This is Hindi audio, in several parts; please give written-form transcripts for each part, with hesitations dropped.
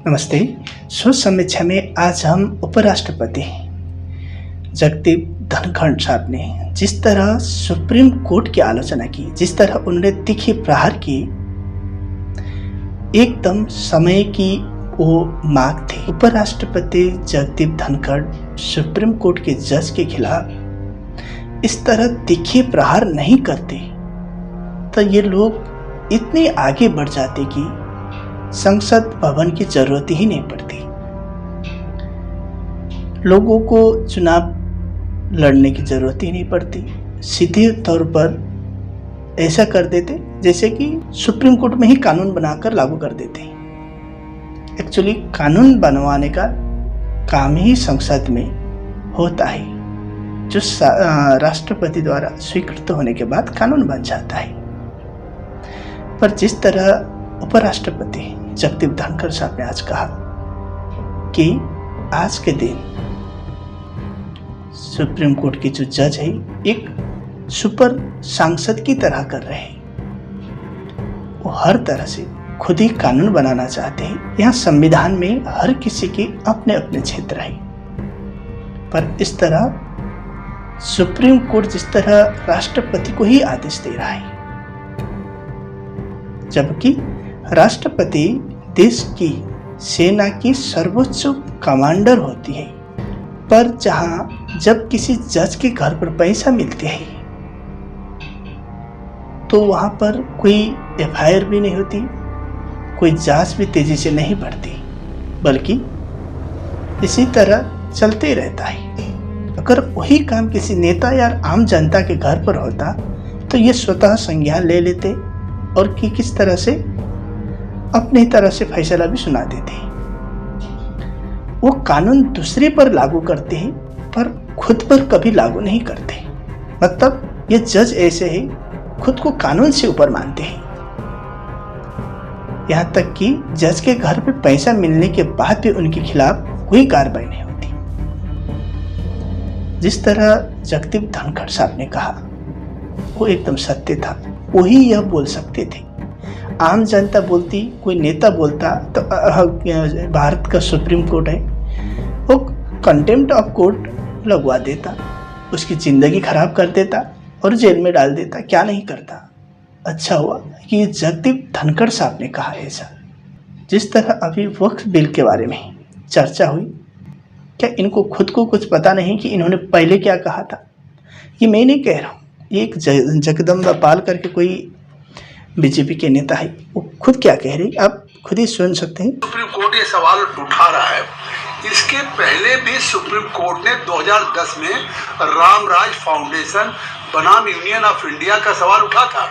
नमस्ते। सोच समीक्षा में आज हम उपराष्ट्रपति जगदीप धनखड़ साहब ने जिस तरह सुप्रीम कोर्ट की आलोचना की, जिस तरह उन्होंने तीखे प्रहार किए, एकदम समय की वो मांग थी। उपराष्ट्रपति जगदीप धनखड़ सुप्रीम कोर्ट के जज के खिलाफ इस तरह तीखे प्रहार नहीं करते तो ये लोग इतने आगे बढ़ जाते कि संसद भवन की जरूरत ही नहीं पड़ती। लोगों को चुनाव लड़ने की जरूरत ही नहीं पड़ती। सीधे तौर पर ऐसा कर देते जैसे कि सुप्रीम कोर्ट में ही कानून बनाकर लागू कर देते। एक्चुअली कानून बनवाने का काम ही संसद में होता है, जो राष्ट्रपति द्वारा स्वीकृत होने के बाद कानून बन जाता है। पर जिस तरह उपराष्ट्रपति जगदीप धनखड़ साहब ने आज कहा कि आज के दिन सुप्रीम कोर्ट के जो जज है एक सुपर सांसद की तरह कर रहे हैं। वो हर तरह से खुद ही कानून बनाना चाहते हैं। यहाँ संविधान में हर किसी के अपने अपने क्षेत्र है, पर इस तरह सुप्रीम कोर्ट जिस तरह राष्ट्रपति को ही आदेश दे रहा है, जबकि राष्ट्रपति देश की सेना की सर्वोच्च कमांडर होती है। पर जब किसी जज के घर पर पैसा मिलते हैं तो वहां पर कोई एफआईआर भी नहीं होती, कोई जांच भी तेजी से नहीं बढ़ती, बल्कि इसी तरह चलते रहता है। अगर वही काम किसी नेता या आम जनता के घर पर होता तो ये स्वतः संज्ञान ले लेते और कि किस तरह से अपनी तरह से फैसला भी सुना देते हैं। वो कानून दूसरे पर लागू करते हैं पर खुद पर कभी लागू नहीं करते। मतलब ये जज ऐसे हैं, खुद को कानून से ऊपर मानते हैं। यहाँ तक कि जज के घर पे पैसा मिलने के बाद भी उनके खिलाफ कोई कार्रवाई नहीं होती। जिस तरह जगदीप धनखड़ साहब ने कहा वो एकदम सत्य था। वही यह बोल सकते थे। आम जनता बोलती, कोई नेता बोलता तो भारत का सुप्रीम कोर्ट है, वो कंटेम्प्ट ऑफ कोर्ट लगवा देता, उसकी जिंदगी खराब कर देता और जेल में डाल देता। क्या नहीं करता। अच्छा हुआ कि जगदीप धनखड़ साहब ने कहा ऐसा। जिस तरह अभी वक्फ बिल के बारे में चर्चा हुई, क्या इनको खुद को कुछ पता नहीं कि इन्होंने पहले क्या कहा था? ये मैं नहीं कह रहा हूँ, एक जगदम्बा पाल करके कोई बीजेपी के नेता है, वो खुद क्या कह रही आप खुद ही सुन सकते हैं। सुप्रीम कोर्ट ये सवाल उठा रहा है। इसके पहले भी सुप्रीम कोर्ट ने 2010 में रामराज फाउंडेशन बनाम यूनियन ऑफ इंडिया का सवाल उठा था,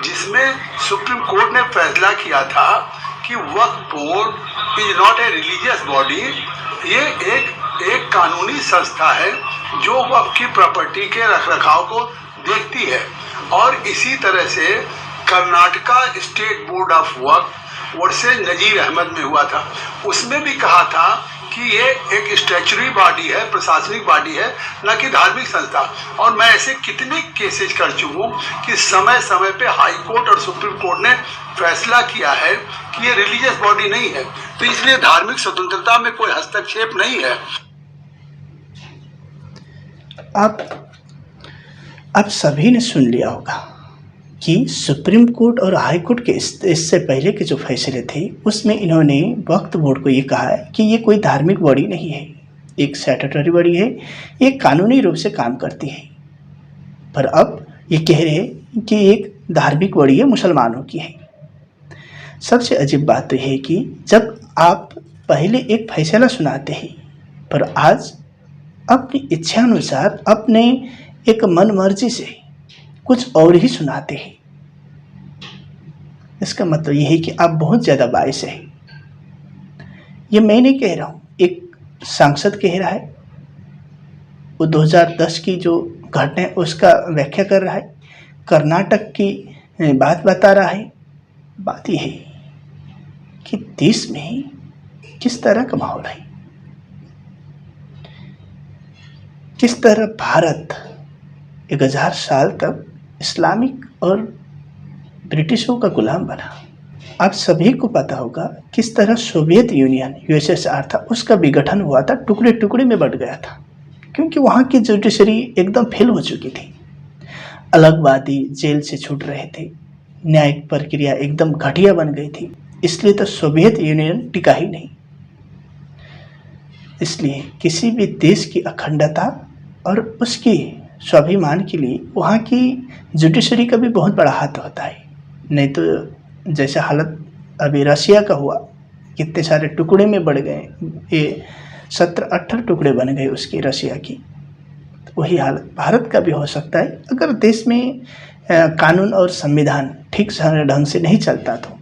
जिसमें सुप्रीम कोर्ट ने फैसला किया था कि Waqf board is not a religious body. ये एक कानूनी संस्था है जो वक्फ की प्रॉपर्टी के रखरखाव को देखती है। और इसी तरह से Karnataka state board of Waqf versus Nazir Ahmad में हुआ था, उसमें भी कहा था कि ये एक स्टैच्यूटरी बॉडी है, प्रशासनिक बॉडी है, न कि धार्मिक संस्था। और मैं ऐसे कितने केसेस कर चुका हूँ कि समय समय पे हाई कोर्ट और सुप्रीम कोर्ट ने फैसला किया है कि ये रिलीजियस बॉडी नहीं है, तो इसलिए धार्मिक स्वतंत्रता में कोई हस्तक्षेप नहीं है। अब सभी ने सुन लिया होगा कि सुप्रीम कोर्ट और हाई कोर्ट के इससे पहले के जो फैसले थे उसमें इन्होंने वक्फ बोर्ड को ये कहा है कि ये कोई धार्मिक बॉडी नहीं है, एक स्टैट्यूटरी बॉडी है, ये कानूनी रूप से काम करती है। पर अब ये कह रहे हैं कि एक धार्मिक बॉडी है, मुसलमानों की है। सबसे अजीब बात तो है कि जब आप पहले एक फैसला सुनाते हैं पर आज अपनी इच्छा अनुसार अपने एक मन मर्जी से कुछ और ही सुनाते हैं, इसका मतलब यह है कि आप बहुत ज़्यादा बायस हैं। ये मैं नहीं कह रहा हूँ, एक सांसद कह रहा है। वो 2010 की जो घटना है उसका व्याख्या कर रहा है, कर्नाटक की बात बता रहा है। बात यह है कि देश में किस तरह का माहौल है, किस तरह भारत 1000 साल तक इस्लामिक और ब्रिटिशों का गुलाम बना। आप सभी को पता होगा किस तरह सोवियत यूनियन यूएसएसआर था, उसका विघटन हुआ था, टुकड़े टुकड़े में बट गया था, क्योंकि वहाँ की जुडिशरी एकदम फेल हो चुकी थी। अलगवादी जेल से छूट रहे थे, न्यायिक प्रक्रिया एकदम घटिया बन गई थी, इसलिए तो सोवियत यूनियन टिका ही नहीं। इसलिए किसी भी देश की अखंडता और उसकी स्वाभिमान के लिए वहाँ की जुडिशरी का भी बहुत बड़ा हाथ होता है। नहीं तो जैसे हालत अभी रशिया का हुआ, कितने सारे टुकड़े में बढ़ गए, ये 17-18 टुकड़े बन गए उसकी, रशिया की। तो वही हालत भारत का भी हो सकता है अगर देश में कानून और संविधान ठीक ढंग से नहीं चलता तो।